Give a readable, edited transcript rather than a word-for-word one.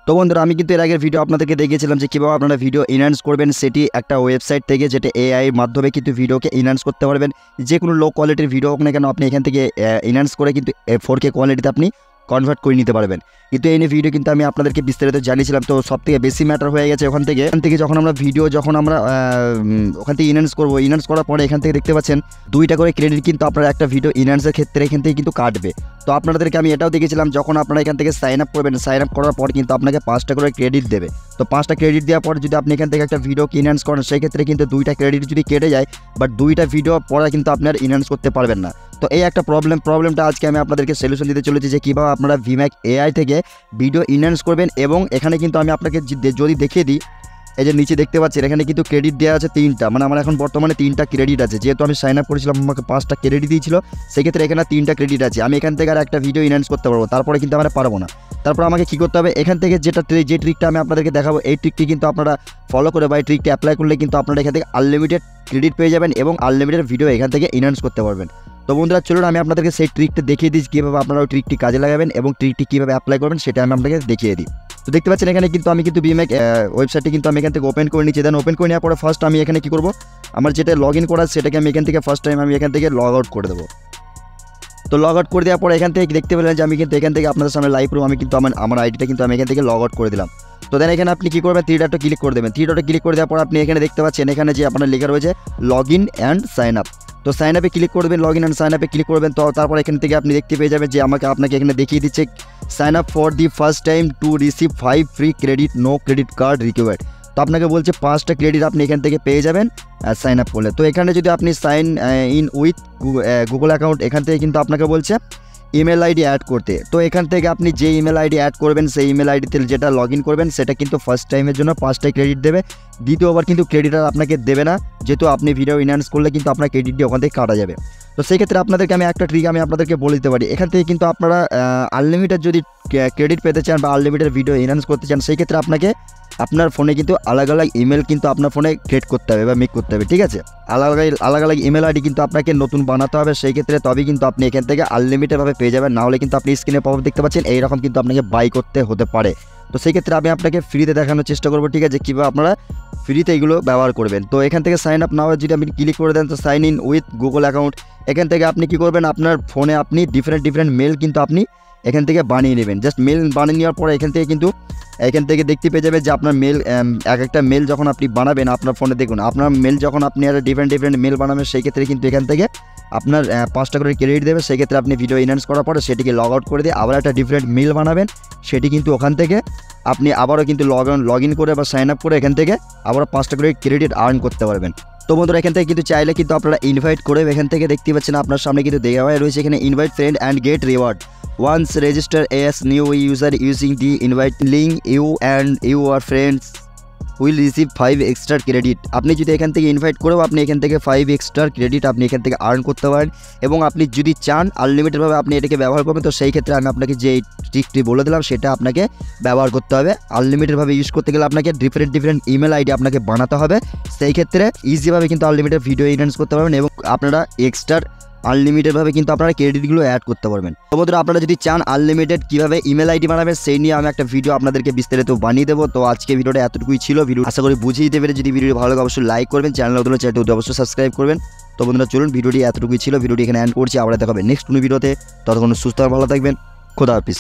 তো বন্ধুরা আমি কিন্তু এর আগের ভিডিও আপনাদেরকে দেখিয়েছিলাম যে কীভাবে আপনারা ভিডিও এনহ্যান্স করবেন, সেটি একটা ওয়েবসাইট থেকে যেটা এআই এর মাধ্যমে কিন্তু ভিডিওকে এনহ্যান্স করতে পারবেন। যে কোনো লো কোয়ালিটির ভিডিও হোক না কেন আপনি এখান থেকে এনহ্যান্স করে কিন্তু 4K কোয়ালিটিতে আপনি কনভার্ট করে নিতে পারবেন। কিন্তু এই নিয়ে ভিডিও কিন্তু আমি আপনাদেরকে বিস্তারিত জানিয়েছিলাম। তো সব থেকে বেশি ম্যাটার হয়ে গেছে ওখান থেকে যখন আমরা ভিডিও ওখান থেকে এনহ্যান্স করবো, এনহ্যান্স করার পরে এখান থেকে দেখতে পাচ্ছেন 2টা করে ক্রেডিট কিন্তু আপনারা একটা ভিডিও এনহ্যান্সের ক্ষেত্রে এখান থেকে কিন্তু কাটবে। তো আপনাদেরকে আমি এটাও দেখেছিলাম যখন আপনারা এখান থেকে সাইন আপ করবেন, সাইন আপ করার পর কিন্তু আপনাকে 5টা করে ক্রেডিট দেবে। তো 5টা ক্রেডিট দেওয়ার পর যদি আপনি এখান থেকে একটা ভিডিওকে এনহ্যান্স করেন, সেই ক্ষেত্রে কিন্তু 2টা ক্রেডিট যদি কেটে যায়, বাট 2টা ভিডিও পরে কিন্তু আপনার এনহ্যান্স করতে পারবেন না। তো এই একটা প্রবলেমটা আজকে আমি আপনাদেরকে সলিউশন দিতে চলেছি যে কীভাবে আপনারা ভিম্যাক্স এআই থেকে ভিডিও এনহ্যান্স করবেন। এবং এখানে কিন্তু আমি আপনাকে যদি দেখিয়ে দিই, এই যে নিচে দেখতে পাচ্ছেন এখানে কিন্তু ক্রেডিট দেওয়া আছে 3টা, মানে আমার এখন বর্তমানে 3টা ক্রেডিট আছে। যেহেতু আমি সাইন আপ করেছিলাম আমাকে 5টা ক্রেডিট দিয়েছিল, সেক্ষেত্রে এখানে 3টা ক্রেডিট আছে। আমি এখান থেকে আর একটা ভিডিও এনহ্যান্স করতে পারবো, তারপরে কিন্তু আমরা পারবো না। তারপর আমাকে কী করতে হবে, এখান থেকে যে ট্রিকটা আমি আপনাদেরকে দেখাবো, এই ট্রিকটি কিন্তু আপনারা ফলো করে বা এই ট্রিকটি অ্যাপ্লাই করলে কিন্তু আপনারা এখান থেকে আনলিমিটেড ক্রেডিট পেয়ে যাবেন এবং আনলিমিটেড ভিডিও এখান থেকে এনহ্যান্স করতে পারবেন। তো বন্ধুরা চলুন আমি আপনাদেরকে সেই ট্রিকটা দেখিয়ে দিই কীভাবে আপনারা ওই ট্রিকটি কাজে লাগাবেন এবং ট্রিকটি কীভাবে অ্যাপ্লাই করবেন সেটা আমি আপনাকে দেখিয়ে দিই। তো দেখতে পাচ্ছেন এখানে কিন্তু আমি ভিম্যাক্স ওয়েবসাইটটি কিন্তু আমি এখান থেকে ওপেন করে নিচ্ছি। দেন ওপেন করে নেওয়ার পরে ফার্স্ট আমি এখানে কী করবো, আমার যেটা লগ ইন করা সেটাকে আমি এখান থেকে ফার্স্ট টাইম আমি এখান থেকে লগ আউট করে দেবো। তো লগ আউট করে দেওয়ার পরে এখান থেকে দেখতে পেলেন যে আমি কিন্তু এখান থেকে আপনাদের সামনে লাইভ রুম আমি কিন্তু আমার আইডিটা কিন্তু আমি এখান থেকে লগ আউট করে দিলাম। তো দেন এখানে আপনি কী করবেন, 3 ডটে ক্লিক করে দেবেন। 3 ডটে ক্লিক করে দেওয়ার পর আপনি এখানে দেখতে পাচ্ছেন এখানে যে আপনার লেখা রয়েছে log in and sign up. তো সাইন আপে ক্লিক করবেন, লগ ইন অ্যান্ড সাইন আপে ক্লিক করবেন। তো তারপর এখান থেকে আপনি দেখতে পেয়ে যাবেন যে আপনাকে এখানে দেখিয়ে দিচ্ছে sign up for the first time to receive 5 free credit, no credit card required. তো আপনাকে বলছে 5টা ক্রেডিট আপনি এখান থেকে পেয়ে যাবেন সাইন আপ করলে। তো এখানে যদি আপনি sign in with Google account, এখান থেকে কিন্তু আপনাকে বলছে ইমেল আইডি অ্যাড করতে। তো এখান থেকে আপনি যে ইমেল আইডি অ্যাড করবেন সেই ইমেল আইডিতে যেটা লগ ইন করবেন সেটা কিন্তু ফার্স্ট টাইমের জন্য 5টা ক্রেডিট দেবে। দ্বিতীয়বার কিন্তু ক্রেডিট আর আপনাকে দেবে না, যেহেতু আপনি ভিডিও এনহ্যান্স করলে কিন্তু আপনার ক্রেডিটটি ওখান থেকে কাটা যাবে। তো সেই ক্ষেত্রে আপনাদেরকে আমি একটা ট্রিক আমি আপনাদেরকে বলে দিতে পারি। এখান থেকে কিন্তু আপনারা আনলিমিটেড যদি ক্রেডিট পেতে চান বা আনলিমিটেড ভিডিও এনহ্যান্স করতে চান, সেই ক্ষেত্রে আপনাকে আপনার ফোনে কিন্তু আলাদা আলাদা ইমেল কিন্তু আপনার ফোনে ক্রিয়েট করতে হবে বা মেক করতে হবে, ঠিক আছে। আলাদা ইমেল আইডি কিন্তু আপনাকে নতুন বানাতে হবে। সেই ক্ষেত্রে তবেই কিন্তু আপনি এখান থেকে আনলিমিটেডভাবে পেয়ে যাবেন। না হলে কিন্তু আপনি স্ক্রিনে পপ দেখতে পাচ্ছেন এইরকম কিন্তু আপনাকে বাই করতে হতে পারে। তো সেই ক্ষেত্রে আমি আপনাকে ফ্রিতে দেখানোর চেষ্টা করবো, ঠিক আছে, কীভাবে আপনারা ফ্রিতে এগুলো ব্যবহার করবেন। তো এখান থেকে সাইন আপ নাও যদি আপনি ক্লিক করে দেন, তো sign in with Google account, এখান থেকে আপনি কী করবেন, আপনার ফোনে আপনি ডিফারেন্ট মেল কিন্তু আপনি এখান থেকে বানিয়ে নেবেন। জাস্ট মেল বানিয়ে নেওয়ার পরে এখান থেকে দেখতে পেয়ে যাবে যে আপনার মেল এক একটা মেল যখন আপনি বানাবেন আপনার ফোনে, দেখুন আপনার মেল যখন আপনি আর ডিফারেন্ট মেল বানাবেন, সেই ক্ষেত্রে কিন্তু এখান থেকে আপনার 5টা করে ক্রেডিট দেবে। সেই ক্ষেত্রে আপনি ভিডিও এনহ্যান্স করার পরে সেটিকে লগ আউট করে দিয়ে আবার একটা ডিফারেন্ট মেল বানাবেন, সেটি কিন্তু ওখান থেকে আপনি আবারও কিন্তু লগ ইন করে বা সাইন আপ করে এখান থেকে আবারও 5টা করে ক্রেডিট আর্ন করতে পারবেন। তো বন্ধুরা এখান থেকে কিন্তু চাইলে কিন্তু আপনারা ইনভাইট করে, এখান থেকে দেখতে পাচ্ছেন আপনার সামনে কিন্তু দেওয়া রয়েছে এখানে invite friend and get reward once register as new user using the invite link, you and your friends will receive 5 extra credit। আপনি যদি এখান থেকে ইনভাইট করেও আপনি এখান থেকে 5 এক্সট্রা ক্রেডিট আপনি এখান থেকে আর্ন করতে পারেন। এবং আপনি যদি চান আনলিমিটেডভাবে আপনি এটাকে ব্যবহার করবেন, তো সেই ক্ষেত্রে আমি আপনাকে যে ট্রিকটি বলে দিলাম সেটা আপনাকে ব্যবহার করতে হবে। আনলিমিটেডভাবে ইউজ করতে গেলে আপনাকে ডিফারেন্ট ইমেল আইডি আপনাকে বানাতে হবে। সেই ক্ষেত্রে ইজিভাবে কিন্তু আনলিমিটেড ভিডিও এনহ্যান্স করতে পারবেন এবং আপনারা এক্সট্রা আনলিমিটেডভাবে কিন্তু আপনারা ক্রেডিটগুলো অ্যাড করতে পারবেন। তো বন্ধুরা আপনারা যদি চান আনলিমিটেড কীভাবে ইমেল আইডি বানাবেন সেই নিয়ে আমি একটা ভিডিও আপনাদেরকে বিস্তারিত বানিয়ে দেবো। তো আজকে ভিডিওটা এতটুকুই ছিল। ভিডিও আশা করি বুঝিয়ে দিতে পেরে। যদি ভিডিও ভালো লাগে অবশ্যই লাইক করবেন, চ্যানেলটি অবশ্যই সাবস্ক্রাইব করবেন। তো বন্ধুরা চলুন ভিডিওটি এতটুকুই ছিল। ভিডিওটি এখানে এন্ড করছি, আবার দেখা হবে নেক্সট কোনো ভিডিওতে। ততক্ষণ সুস্থ আর ভালো থাকবেন। খোদা হাফিজ।